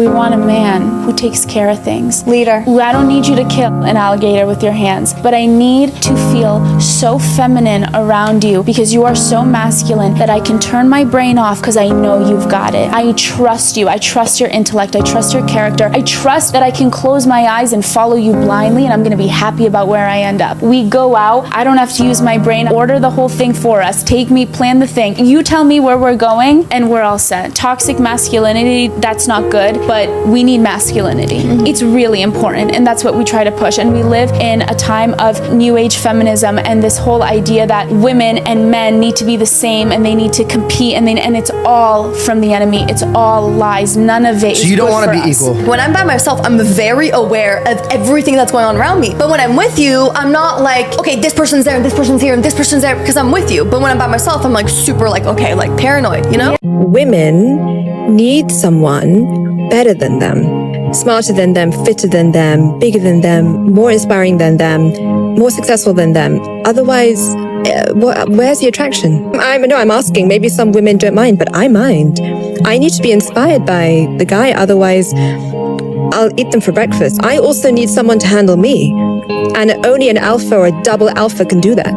We want a man who takes care of things. Leader. I don't need you to kill an alligator with your hands, but I need to feel so feminine around you because you are so masculine that I can turn my brain off because I know you've got it. I trust you. I trust your intellect. I trust your character. I trust that I can close my eyes and follow you blindly and I'm going to be happy about where I end up. We go out. I don't have to use my brain. Order the whole thing for us. Take me, plan the thing. You tell me where we're going and we're all set. Toxic masculinity, that's not good, but we need masculinity. It's really important, and that's what we try to push. And we live in a time of new age feminism and this whole idea that women and men need to be the same and they need to compete, and it's all from the enemy. It's all lies. None of it. So you don't want to be equal. When I'm by myself, I'm very aware of everything that's going on around me. But when I'm with you, I'm not like, okay, this person's there and this person's here and this person's there because I'm with you. But when I'm by myself, I'm like super like, okay, like paranoid, you know? Women need someone better than them, smarter than them, fitter than them, bigger than them, more inspiring than them, more successful than them. Otherwise, where's the attraction? I'm asking. Maybe some women don't mind, but I mind. I need to be inspired by the guy. Otherwise, I'll eat them for breakfast. I also need someone to handle me. And only an alpha or a double alpha can do that.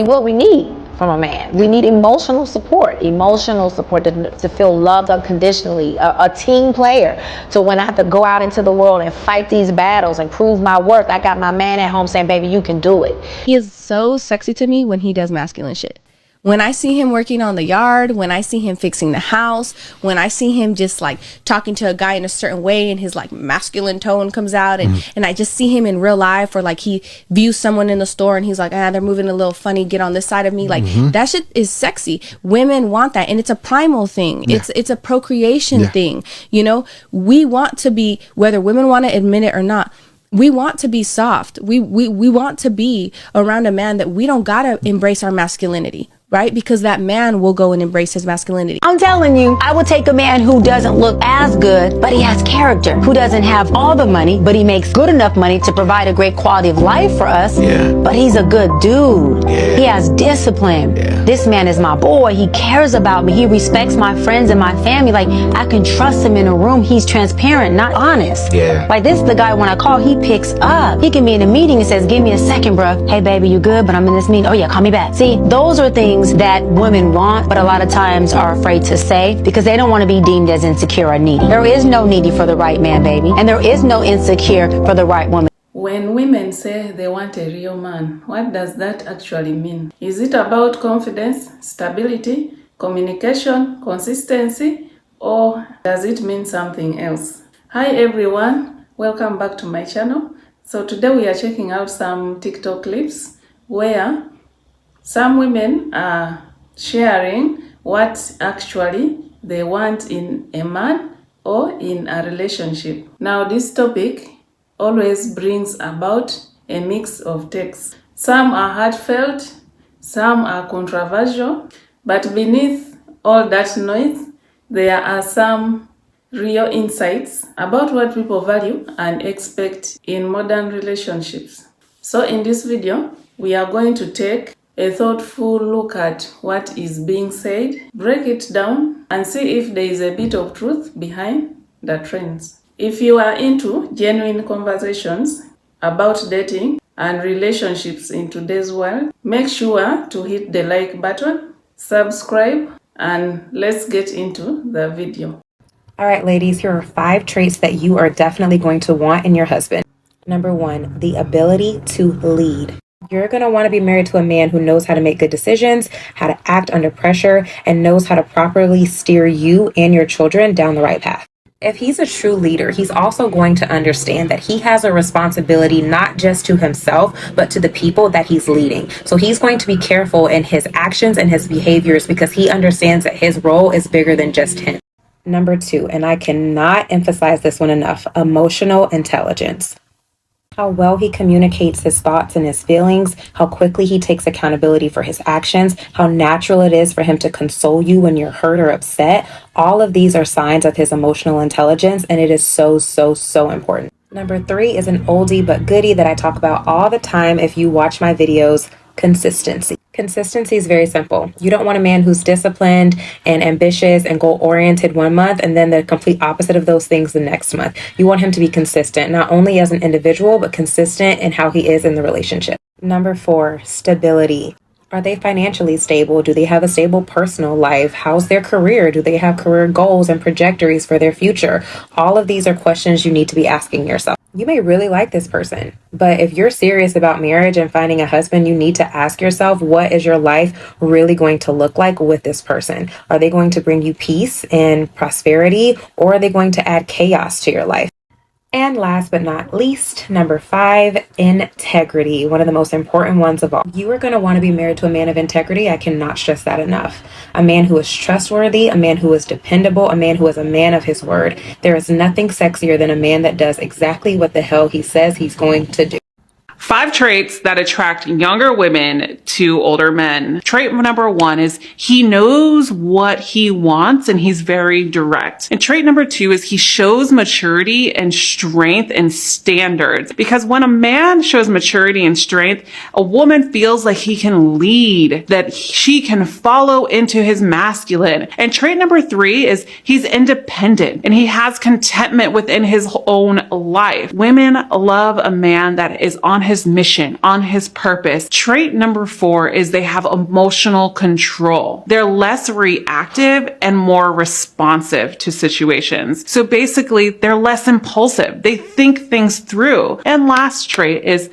What we need from a man. We need emotional support to feel loved unconditionally, a team player. So when I have to go out into the world and fight these battles and prove my worth, I got my man at home saying, baby, you can do it. He is so sexy to me when he does masculine shit. When I see him working on the yard, when I see him fixing the house, when I see him just like talking to a guy in a certain way and his like masculine tone comes out and I just see him in real life, or like he views someone in the store and he's like, they're moving a little funny, get on this side of me. Like that shit is sexy. Women want that, and it's a primal thing. Yeah. It's a procreation thing. You know, we want to be, whether women want to admit it or not, we want to be soft. We want to be around a man that we don't gotta embrace our masculinity. Right? Because that man will go and embrace his masculinity. I'm telling you, I would take a man who doesn't look as good, but he has character, who doesn't have all the money, but he makes good enough money to provide a great quality of life for us. Yeah. But he's a good dude. Yeah. He has discipline. Yeah. This man is my boy. He cares about me. He respects my friends and my family. Like, I can trust him in a room. He's transparent, not honest. Yeah. Like, this is the guy when I call, he picks up. He can be in a meeting and says, give me a second, bro. Hey, baby, you good? But I'm in this meeting. Oh, yeah, call me back. See, those are things that women want, but a lot of times are afraid to say because they don't want to be deemed as insecure or needy. There is no needy for the right man, baby, and there is no insecure for the right woman. When women say they want a real man, what does that actually mean? Is it about confidence, stability, communication, consistency, or does it mean something else? Hi everyone, welcome back to my channel. So today we are checking out some TikTok clips where some women are sharing what actually they want in a man or in a relationship. Now this topic always brings about a mix of texts. Some are heartfelt, some are controversial, but beneath all that noise, there are some real insights about what people value and expect in modern relationships. So in this video, we are going to take a thoughtful look at what is being said, break it down, and see if there is a bit of truth behind the trends. If you are into genuine conversations about dating and relationships in today's world, make sure to hit the like button, subscribe, and let's get into the video. All right, ladies, here are 5 traits that you are definitely going to want in your husband. Number 1, the ability to lead. You're going to want to be married to a man who knows how to make good decisions, how to act under pressure, and knows how to properly steer you and your children down the right path. If he's a true leader, he's also going to understand that he has a responsibility not just to himself, but to the people that he's leading. So he's going to be careful in his actions and his behaviors because he understands that his role is bigger than just him. Number 2, and I cannot emphasize this one enough, emotional intelligence. How well he communicates his thoughts and his feelings, how quickly he takes accountability for his actions, how natural it is for him to console you when you're hurt or upset. All of these are signs of his emotional intelligence, and it is so, so, so important. Number 3 is an oldie but goodie that I talk about all the time if you watch my videos, Consistency. Consistency is very simple. You don't want a man who's disciplined and ambitious and goal-oriented one month and then the complete opposite of those things the next month. You want him to be consistent, not only as an individual, but consistent in how he is in the relationship. Number 4, stability. Are they financially stable? Do they have a stable personal life? How's their career? Do they have career goals and trajectories for their future? All of these are questions you need to be asking yourself. You may really like this person, but if you're serious about marriage and finding a husband, you need to ask yourself, what is your life really going to look like with this person? Are they going to bring you peace and prosperity, or are they going to add chaos to your life? And last but not least, number 5, integrity. One of the most important ones of all. You are going to want to be married to a man of integrity. I cannot stress that enough. A man who is trustworthy, a man who is dependable, a man who is a man of his word. There is nothing sexier than a man that does exactly what the hell he says he's going to do. 5 traits that attract younger women to older men. Trait number 1 is he knows what he wants and he's very direct. And trait number 2 is he shows maturity and strength and standards. Because when a man shows maturity and strength, a woman feels like he can lead, that she can follow into his masculine. And trait number 3 is he's independent and he has contentment within his own life. Women love a man that is on his mission, on his purpose. Trait number 4 is they have emotional control. They're less reactive and more responsive to situations. So basically, they're less impulsive. They think things through. And last trait is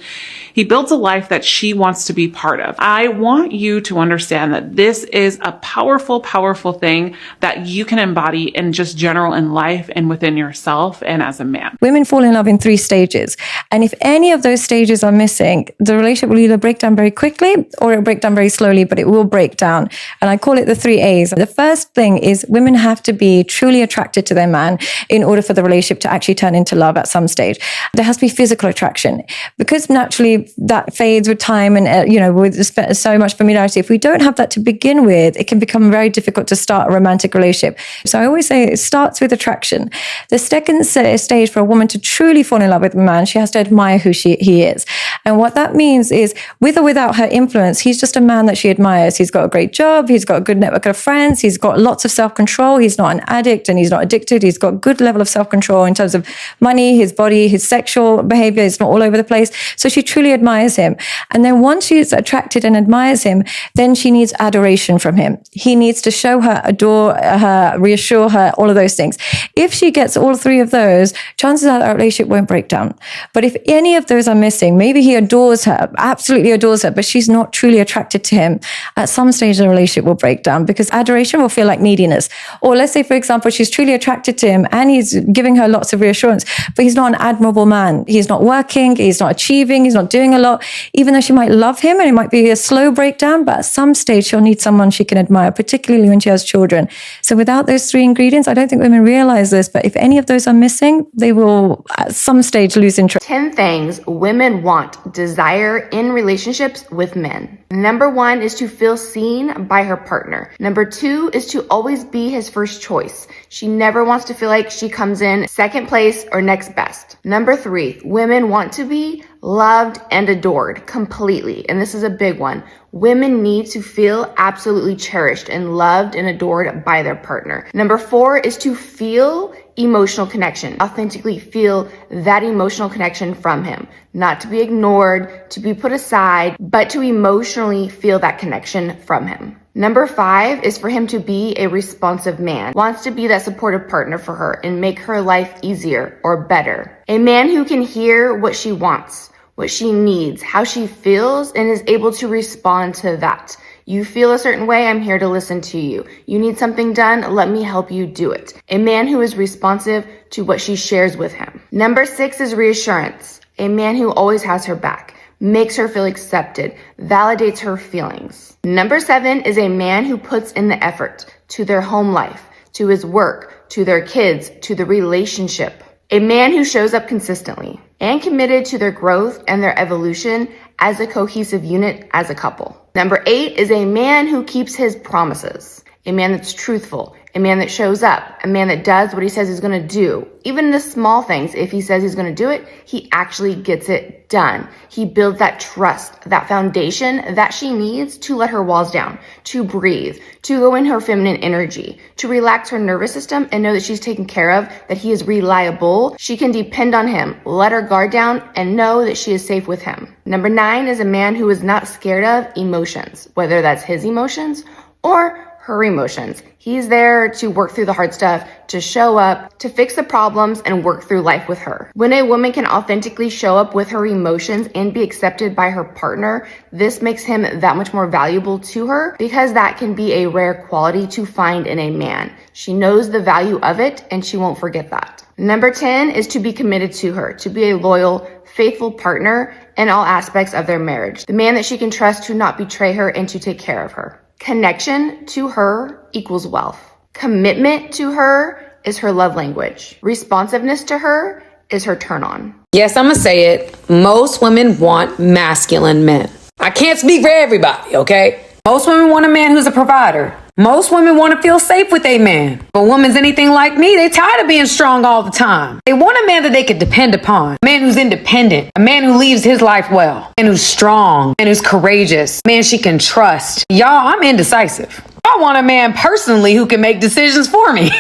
he builds a life that she wants to be part of. I want you to understand that this is a powerful, powerful thing that you can embody in just general in life and within yourself and as a man. Women fall in love in 3 stages. And if any of those stages are missing, the relationship will either break down very quickly or it will break down very slowly, but it will break down. And I call it the 3 A's. The first thing is women have to be truly attracted to their man in order for the relationship to actually turn into love at some stage. There has to be physical attraction because naturally that fades with time and, with so much familiarity. If we don't have that to begin with, it can become very difficult to start a romantic relationship. So I always say it starts with attraction. The second stage for a woman to truly fall in love with a man, she has to admire who he is. And what that means is, with or without her influence, he's just a man that she admires. He's got a great job. He's got a good network of friends. He's got lots of self-control. He's not an addict and he's not addicted. He's got a good level of self-control in terms of money, his body, his sexual behavior. It's not all over the place. So she truly admires him. And then once she's attracted and admires him, then she needs adoration from him. He needs to show her, adore her, reassure her, all of those things. If she gets all 3 of those, chances are that relationship won't break down. But if any of those are missing, maybe he adores her, absolutely adores her, but she's not truly attracted to him, at some stage the relationship will break down because adoration will feel like neediness. Or let's say, for example, she's truly attracted to him and he's giving her lots of reassurance, but he's not an admirable man. He's not working, he's not achieving, he's not doing a lot, even though she might love him and it might be a slow breakdown, but at some stage she'll need someone she can admire, particularly when she has children. So without those 3 ingredients, I don't think women realize this, but if any of those are missing, they will at some stage lose interest. 10 things women want, desire in relationships with men. Number 1 is to feel seen by her partner. Number 2 is to always be his first choice. She never wants to feel like she comes in second place or next best. Number 3, women want to be loved and adored completely. And this is a big one. Women need to feel absolutely cherished and loved and adored by their partner. Number 4 is to feel emotional connection, authentically feel that emotional connection from him, not to be ignored, to be put aside, but to emotionally feel that connection from him. Number 5 is for him to be a responsive man, wants to be that supportive partner for her and make her life easier or better. A man who can hear what she wants, what she needs, how she feels, and is able to respond to that. You feel a certain way, I'm here to listen to you. You need something done, let me help you do it. A man who is responsive to what she shares with him. Number 6 is reassurance. A man who always has her back, makes her feel accepted, validates her feelings. Number 7 is a man who puts in the effort to their home life, to his work, to their kids, to the relationship. A man who shows up consistently and committed to their growth and their evolution as a cohesive unit as a couple. Number 8 is a man who keeps his promises. a man that's truthful, a man that shows up, a man that does what he says he's going to do. Even the small things, if he says he's going to do it, he actually gets it done. He builds that trust, that foundation that she needs to let her walls down, to breathe, to go in her feminine energy, to relax her nervous system and know that she's taken care of, that he is reliable. She can depend on him, let her guard down, and know that she is safe with him. Number 9 is a man who is not scared of emotions, whether that's his emotions or her emotions. He's there to work through the hard stuff, to show up, to fix the problems and work through life with her. When a woman can authentically show up with her emotions and be accepted by her partner, this makes him that much more valuable to her because that can be a rare quality to find in a man. She knows the value of it and she won't forget that. Number 10 is to be committed to her, to be a loyal, faithful partner in all aspects of their marriage. The man that she can trust to not betray her and to take care of her. Connection to her equals wealth. Commitment to her is her love language. Responsiveness to her is her turn on. Yes, I'm gonna say it. Most women want masculine men. I can't speak for everybody, okay? Most women want a man who's a provider. Most women want to feel safe with a man. If a woman's anything like me, they tired of being strong all the time. They want a man that they can depend upon. A man who's independent. A man who leaves his life well. A man who's strong. A man who's courageous. A man she can trust. Y'all, I'm indecisive. I want a man personally who can make decisions for me.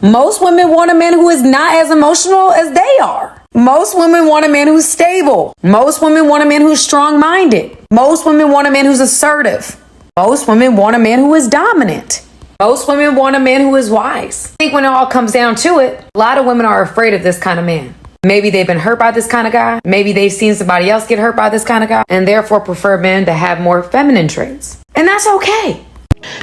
Most women want a man who is not as emotional as they are. Most women want a man who's stable. Most women want a man who's strong-minded. Most women want a man who's assertive. Most women want a man who is dominant. Most women want a man who is wise. I think when it all comes down to it, a lot of women are afraid of this kind of man. Maybe they've been hurt by this kind of guy. Maybe they've seen somebody else get hurt by this kind of guy and therefore prefer men to have more feminine traits. And that's okay.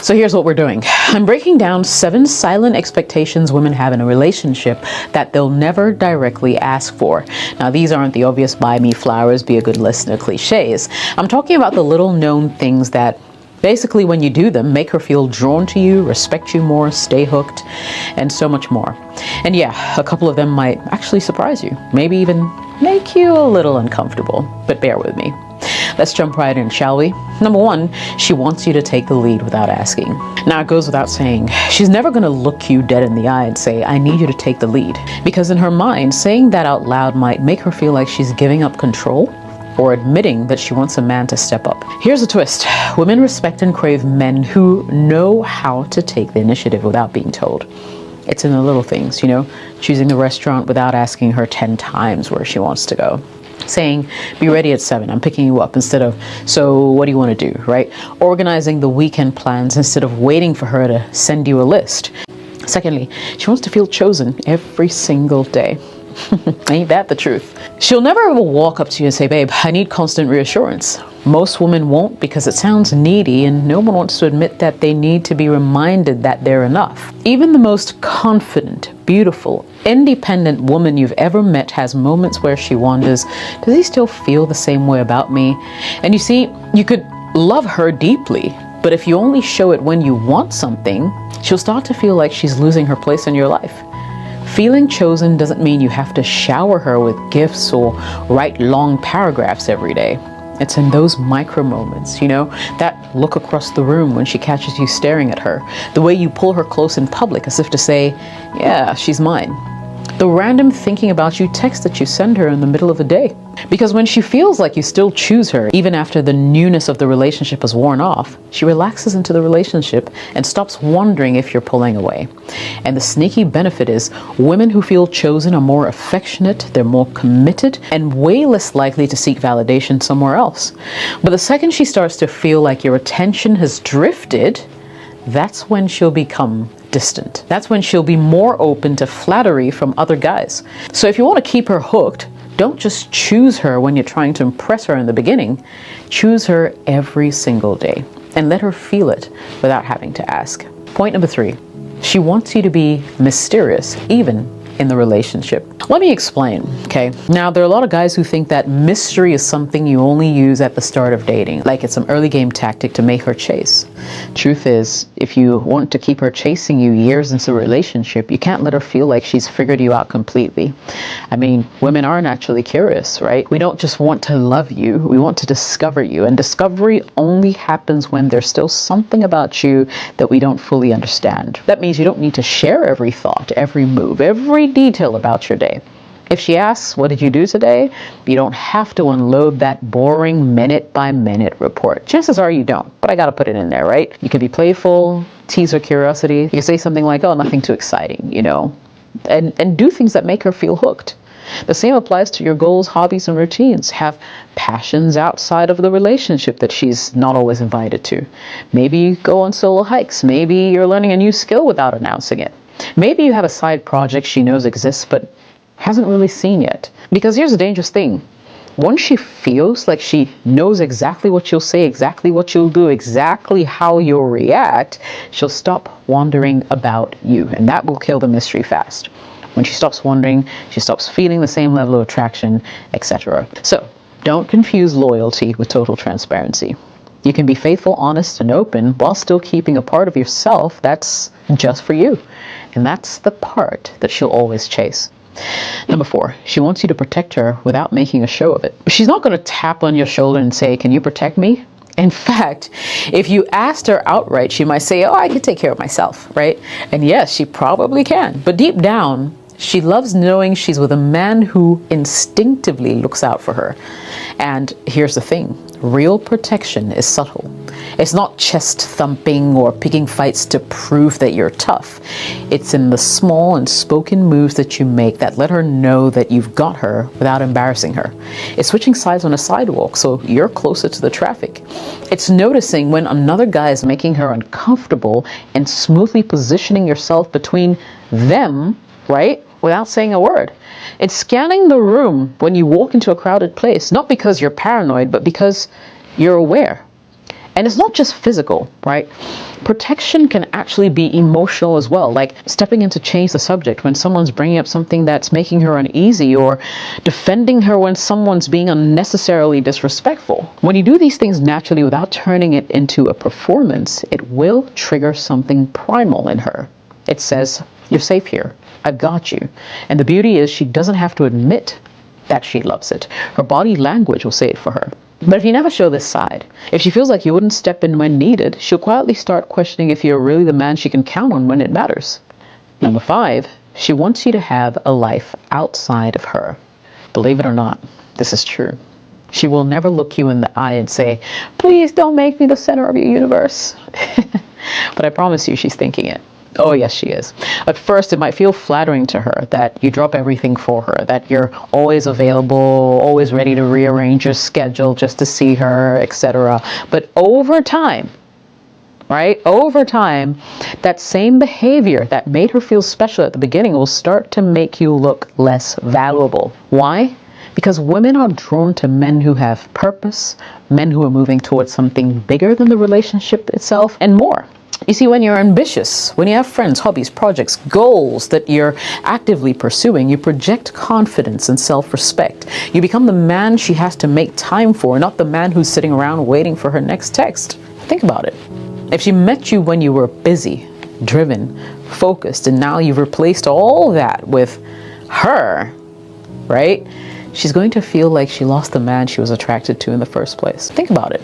So here's what we're doing. I'm breaking down 7 silent expectations women have in a relationship that they'll never directly ask for. Now, these aren't the obvious buy me flowers, be a good listener cliches. I'm talking about the little known things that basically, when you do them, make her feel drawn to you, respect you more, stay hooked, and so much more. And yeah, a couple of them might actually surprise you, maybe even make you a little uncomfortable, but bear with me. Let's jump right in, shall we? Number 1, she wants you to take the lead without asking. Now, it goes without saying, she's never going to look you dead in the eye and say, I need you to take the lead. Because in her mind, saying that out loud might make her feel like she's giving up control or admitting that she wants a man to step up. Here's a twist. Women respect and crave men who know how to take the initiative without being told. It's in the little things, you know, choosing the restaurant without asking her 10 times where she wants to go. Saying, be ready at 7, I'm picking you up, instead of, so what do you want to do, right? Organizing the weekend plans instead of waiting for her to send you a list. Secondly, she wants to feel chosen every single day. Ain't that the truth? She'll never ever walk up to you and say, babe, I need constant reassurance. Most women won't because it sounds needy and no one wants to admit that they need to be reminded that they're enough. Even the most confident, beautiful, independent woman you've ever met has moments where she wonders, does he still feel the same way about me? And you see, you could love her deeply, but if you only show it when you want something, she'll start to feel like she's losing her place in your life. Feeling chosen doesn't mean you have to shower her with gifts or write long paragraphs every day. It's in those micro moments, you know, that look across the room when she catches you staring at her, the way you pull her close in public as if to say, yeah, she's mine. The random thinking about you text that you send her in the middle of the day. Because when she feels like you still choose her, even after the newness of the relationship has worn off, she relaxes into the relationship and stops wondering if you're pulling away. And the sneaky benefit is women who feel chosen are more affectionate, they're more committed, and way less likely to seek validation somewhere else. But the second she starts to feel like your attention has drifted, that's when she'll become distant. That's when she'll be more open to flattery from other guys. So if you want to keep her hooked, don't just choose her when you're trying to impress her in the beginning. Choose her every single day and let her feel it without having to ask. Point number 3, she wants you to be mysterious even in the relationship. Let me explain, okay? Now, there are a lot of guys who think that mystery is something you only use at the start of dating, like it's some early game tactic to make her chase. Truth is, if you want to keep her chasing you years into a relationship, you can't let her feel like she's figured you out completely. I mean, women are naturally curious, right? We don't just want to love you, we want to discover you, and discovery only happens when there's still something about you that we don't fully understand. That means you don't need to share every thought, every move, every detail about your day. If she asks, what did you do today? You don't have to unload that boring minute-by-minute report. Chances are you don't, but I gotta put it in there, right? You can be playful, tease her curiosity. You can say something like, oh, nothing too exciting, you know, and do things that make her feel hooked. The same applies to your goals, hobbies, and routines. Have passions outside of the relationship that she's not always invited to. Maybe you go on solo hikes. Maybe you're learning a new skill without announcing it. Maybe you have a side project she knows exists but hasn't really seen yet. Because here's the dangerous thing. Once she feels like she knows exactly what you'll say, exactly what you'll do, exactly how you'll react, she'll stop wondering about you. And that will kill the mystery fast. When she stops wondering, she stops feeling the same level of attraction, etc. So, don't confuse loyalty with total transparency. You can be faithful, honest, and open while still keeping a part of yourself that's just for you. And that's the part that she'll always chase. Number 4, she wants you to protect her without making a show of it. She's not going to tap on your shoulder and say, can you protect me? In fact, if you asked her outright, she might say, oh, I can take care of myself, right? And yes, she probably can. But deep down, she loves knowing she's with a man who instinctively looks out for her. And here's the thing, real protection is subtle. It's not chest thumping or picking fights to prove that you're tough. It's in the small and spoken moves that you make that let her know that you've got her without embarrassing her. It's switching sides on a sidewalk so you're closer to the traffic. It's noticing when another guy is making her uncomfortable and smoothly positioning yourself between them, right? Without saying a word. It's scanning the room when you walk into a crowded place, not because you're paranoid, but because you're aware. And it's not just physical, right? Protection can actually be emotional as well, like stepping in to change the subject when someone's bringing up something that's making her uneasy, or defending her when someone's being unnecessarily disrespectful. When you do these things naturally without turning it into a performance, it will trigger something primal in her. It says, you're safe here. I've got you. And the beauty is she doesn't have to admit that she loves it. Her body language will say it for her. But if you never show this side, if she feels like you wouldn't step in when needed, she'll quietly start questioning if you're really the man she can count on when it matters. Number 5, she wants you to have a life outside of her. Believe it or not, this is true. She will never look you in the eye and say, please don't make me the center of your universe. But I promise you she's thinking it. Oh, yes, she is. At first, it might feel flattering to her that you drop everything for her, that you're always available, always ready to rearrange your schedule just to see her, etc. But over time, right? Over time, that same behavior that made her feel special at the beginning will start to make you look less valuable. Why? Because women are drawn to men who have purpose, men who are moving towards something bigger than the relationship itself, and more. You see, when you're ambitious, when you have friends, hobbies, projects, goals that you're actively pursuing, you project confidence and self-respect. You become the man she has to make time for, not the man who's sitting around waiting for her next text. Think about it. If she met you when you were busy, driven, focused, and now you've replaced all that with her, right? She's going to feel like she lost the man she was attracted to in the first place. Think about it.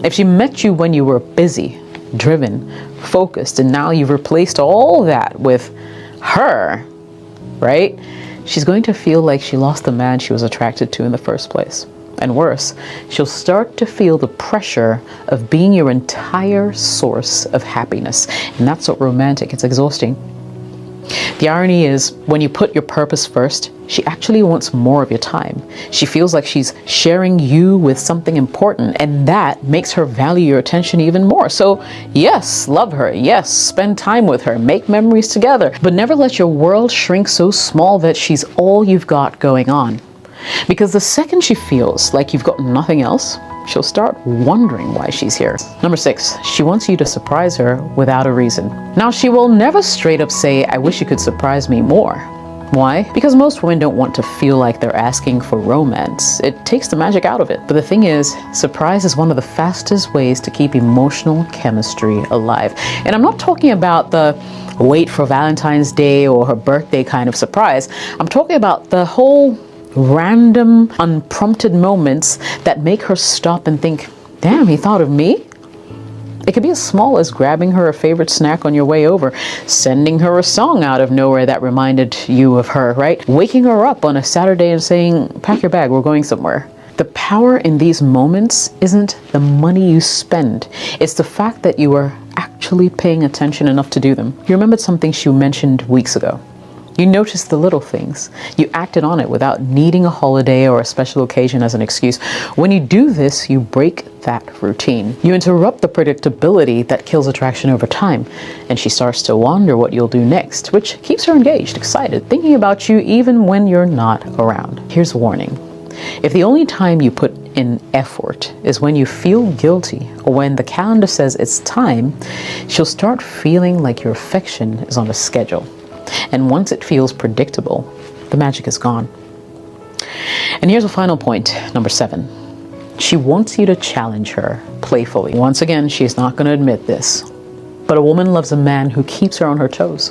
If she met you when you were busy, driven, focused, and now you've replaced all that with her, right? She's going to feel like she lost the man she was attracted to in the first place. And worse, she'll start to feel the pressure of being your entire source of happiness. And that's not romantic, it's exhausting. The irony is, when you put your purpose first, she actually wants more of your time. She feels like she's sharing you with something important, and that makes her value your attention even more. So yes, love her. Yes, spend time with her. Make memories together. But never let your world shrink so small that she's all you've got going on. Because the second she feels like you've got nothing else, she'll start wondering why she's here. Number 6, she wants you to surprise her without a reason. Now, she will never straight up say, I wish you could surprise me more. Why? Because most women don't want to feel like they're asking for romance. It takes the magic out of it. But the thing is, surprise is one of the fastest ways to keep emotional chemistry alive. And I'm not talking about the wait for Valentine's Day or her birthday kind of surprise. I'm talking about the whole random, unprompted moments that make her stop and think, damn, he thought of me? It could be as small as grabbing her a favorite snack on your way over, sending her a song out of nowhere that reminded you of her, right? Waking her up on a Saturday and saying, pack your bag, we're going somewhere. The power in these moments isn't the money you spend. It's the fact that you are actually paying attention enough to do them. You remembered something she mentioned weeks ago. You noticed the little things. You acted on it without needing a holiday or a special occasion as an excuse. When you do this, you break that routine. You interrupt the predictability that kills attraction over time, and she starts to wonder what you'll do next, which keeps her engaged, excited, thinking about you even when you're not around. Here's a warning. If the only time you put in effort is when you feel guilty or when the calendar says it's time, she'll start feeling like your affection is on a schedule. And once it feels predictable, the magic is gone. And here's a final point, number 7. She wants you to challenge her playfully. Once again, she's not going to admit this, but a woman loves a man who keeps her on her toes.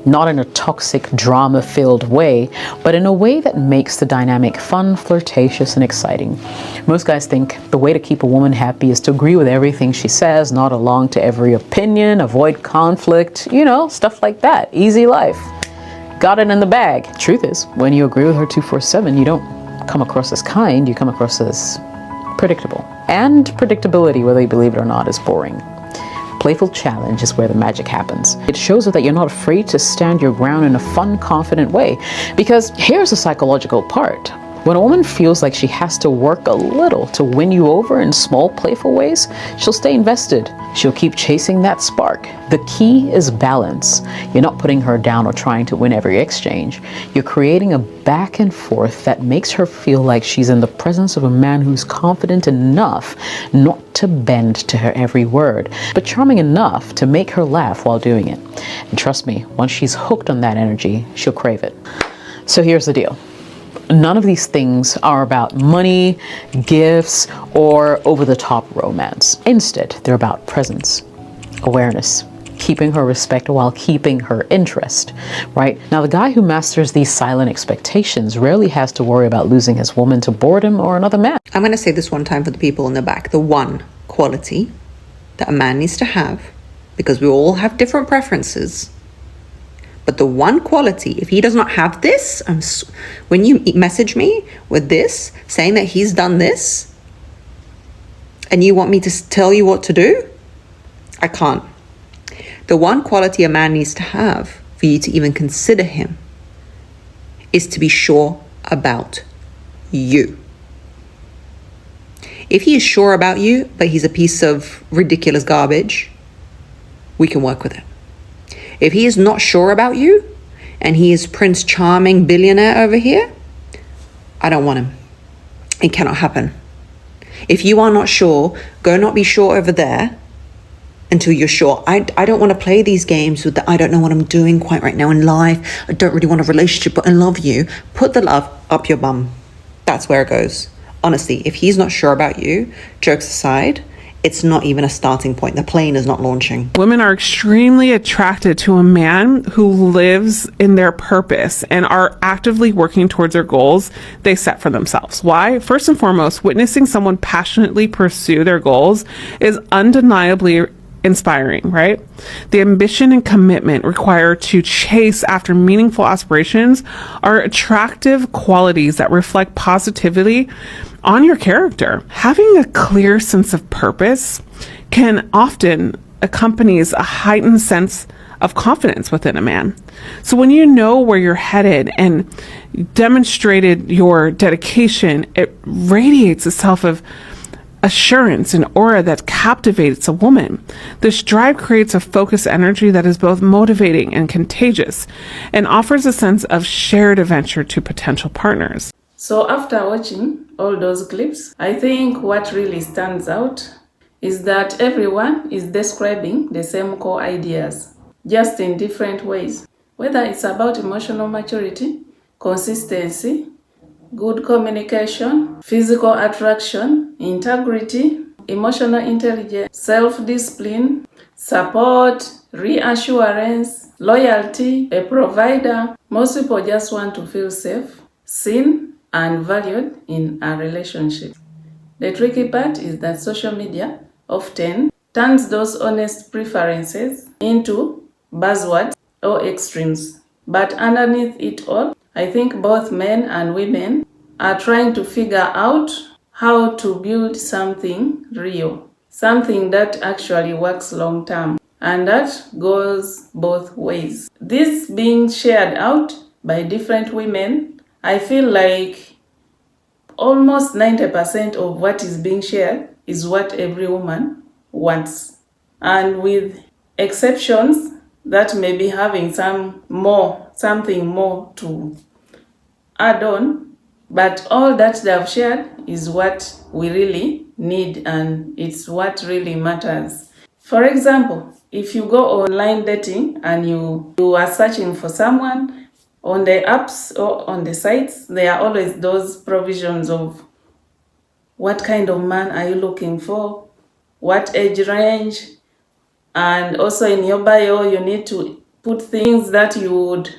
Not in a toxic, drama-filled way, but in a way that makes the dynamic fun, flirtatious, and exciting. Most guys think the way to keep a woman happy is to agree with everything she says, nod along to every opinion, avoid conflict, stuff like that. Easy life. Got it in the bag. Truth is, when you agree with her 24/7, you don't come across as kind, you come across as predictable. And predictability, whether you believe it or not, is boring. Playful challenge is where the magic happens. It shows her that you're not afraid to stand your ground in a fun, confident way. Because here's the psychological part. When a woman feels like she has to work a little to win you over in small, playful ways, she'll stay invested. She'll keep chasing that spark. The key is balance. You're not putting her down or trying to win every exchange. You're creating a back and forth that makes her feel like she's in the presence of a man who's confident enough not to bend to her every word, but charming enough to make her laugh while doing it. And trust me, once she's hooked on that energy, she'll crave it. So here's the deal. None of these things are about money, gifts, or over-the-top romance. Instead, they're about presence, awareness, keeping her respect while keeping her interest, right? Now, the guy who masters these silent expectations rarely has to worry about losing his woman to boredom or another man. I'm going to say this one time for the people in the back. The one quality that a man needs to have, because we all have different preferences, but the one quality, if he does not have this, when you message me with this, saying that he's done this, and you want me to tell you what to do, I can't. The one quality a man needs to have for you to even consider him is to be sure about you. If he is sure about you, but he's a piece of ridiculous garbage, we can work with it. If he is not sure about you, and he is Prince Charming billionaire over here, I don't want him. It cannot happen. If you are not sure, go not be sure over there until you're sure. I don't want to play these games with the I don't know what I'm doing quite right now in life. I don't really want a relationship, but I love you. Put the love up your bum. That's where it goes. Honestly, if he's not sure about you, jokes aside, it's not even a starting point. The plane is not launching. Women are extremely attracted to a man who lives in their purpose and are actively working towards their goals they set for themselves. Why? First and foremost, witnessing someone passionately pursue their goals is undeniably inspiring, right? The ambition and commitment required to chase after meaningful aspirations are attractive qualities that reflect positivity on your character. Having a clear sense of purpose can often accompanies a heightened sense of confidence within a man. So when you know where you're headed and demonstrated your dedication, it radiates a self of assurance and aura that captivates a woman. This drive creates a focused energy that is both motivating and contagious and offers a sense of shared adventure to potential partners. So after watching all those clips, I think what really stands out is that everyone is describing the same core ideas, just in different ways. whether it's about emotional maturity, consistency, good communication, physical attraction, integrity, emotional intelligence, self-discipline, support, reassurance, loyalty, a provider. Most people just want to feel safe, seen, and valued in a relationship. The tricky part is that social media often turns those honest preferences into buzzwords or extremes. But underneath it all, I think both men and women are trying to figure out how to build something real, something that actually works long term, and that goes both ways. This being shared out by different women, I feel like almost 90% of what is being shared is what every woman wants. And with exceptions that may be having something more to add on, but all that they have shared is what we really need, and it's what really matters. For example, if you go online dating and you are searching for someone, on the apps or on the sites, there are always those provisions of what kind of man are you looking for, what age range, and also in your bio you need to put things that you would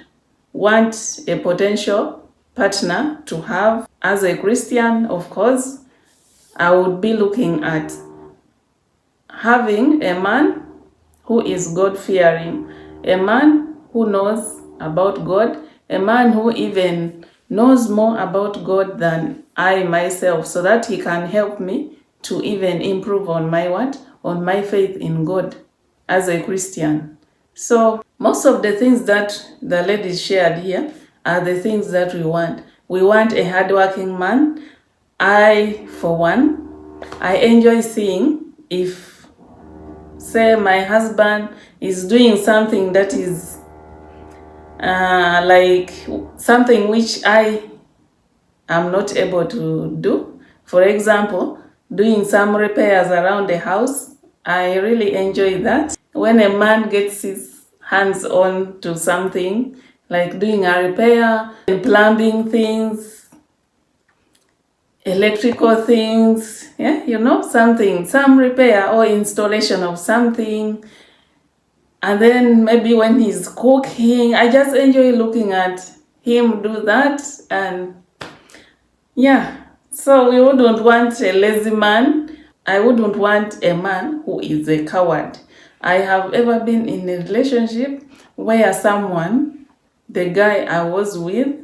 want a potential partner to have. As a Christian, of course, I would be looking at having a man who is God-fearing, a man who knows about God, a man who even knows more about God than I myself, so that he can help me to even improve on my on my faith in God as a Christian. So most of the things that the ladies shared here are the things that we want. We want a hardworking man. I, for one, I enjoy seeing if, say, my husband is doing something that is like something which I am not able to do. For example, doing some repairs around the house. I really enjoy that. When a man gets his hands on to something, like doing a repair, plumbing things, electrical things, some repair or installation of something. And then maybe when he's cooking, I just enjoy looking at him do that. And so we wouldn't want a lazy man. I wouldn't want a man who is a coward. I have ever been in a relationship where the guy I was with,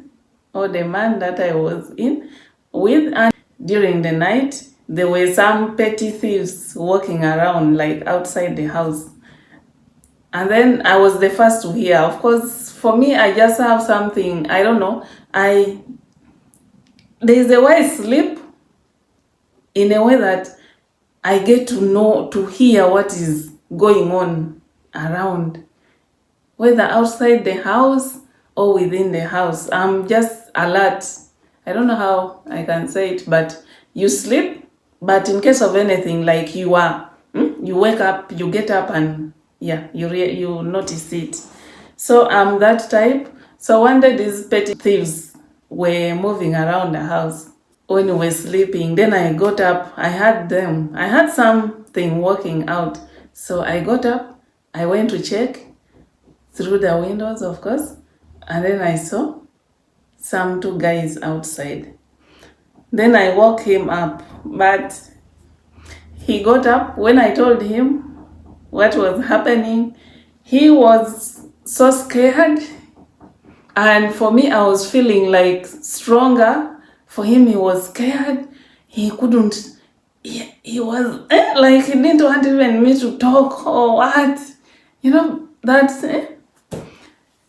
or the man that I was with, and during the night, there were some petty thieves walking around, like outside the house. And then I was the first to hear. Of course, for me, I just have something, I don't know, there's a way I sleep in a way that I get to hear what is going on around, whether outside the house or within the house. I'm just alert. I don't know how I can say it, but you sleep, but in case of anything, like you wake up, you get up, and you notice it. So I'm that type. So one day these petty thieves were moving around the house when we were sleeping. Then I got up, I had something working out. So I got up, I went to check through the windows, of course, and then I saw two guys outside. Then I woke him up, but he got up. When I told him what was happening, he was so scared. And for me, I was feeling like stronger. For him, he was scared. He couldn't, he was like he didn't want even me to talk or what.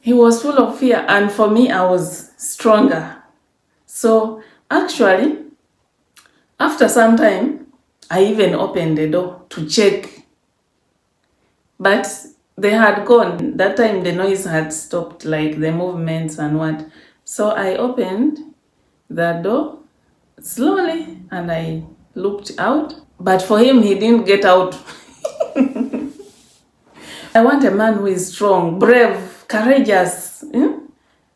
He was full of fear. And for me, I was stronger. So actually, after some time, I even opened the door to check. But they had gone. That time the noise had stopped, like the movements and what. So I opened the door slowly and I looked out. But for him, he didn't get out. I want a man who is strong, brave, courageous.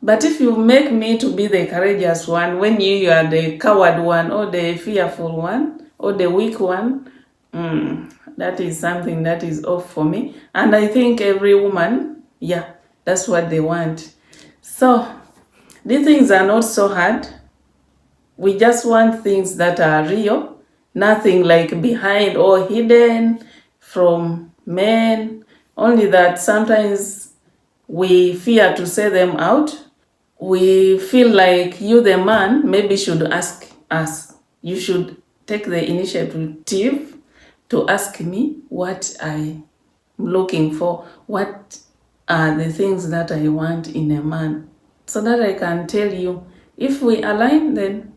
But if you make me to be the courageous one when you are the coward one or the fearful one or the weak one, that is something that is off for me. And I think every woman, that's what they want. So these things are not so hard. We just want things that are real, nothing like behind or hidden from men. Only that sometimes we fear to say them out. We feel like you, the man, maybe should ask us. You should take the initiative to ask me what I'm looking for, what are the things that I want in a man, so that I can tell you. If we align, then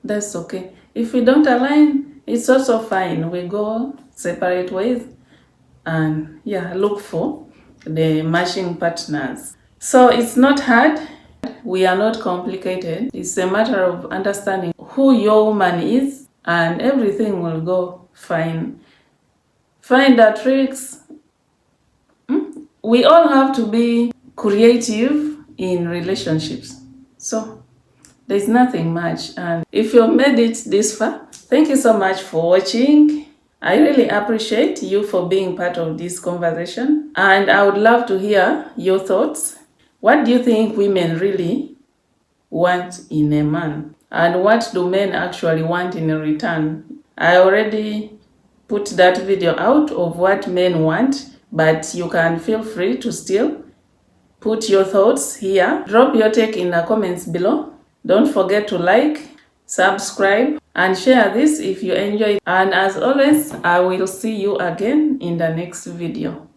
that's okay. If we don't align, it's also fine. We go separate ways and look for the matching partners. So it's not hard. We are not complicated. It's a matter of understanding who your woman is and everything will go fine. Find the tricks. We all have to be creative in relationships. So there's nothing much. And if you've made it this far, thank you so much for watching. I really appreciate you for being part of this conversation. And I would love to hear your thoughts. What do you think women really want in a man? And what do men actually want in return? I already put that video out of what men want, but you can feel free to still put your thoughts here. Drop your take in the comments below. Don't forget to like, subscribe, and share this if you enjoyed. And as always, I will see you again in the next video.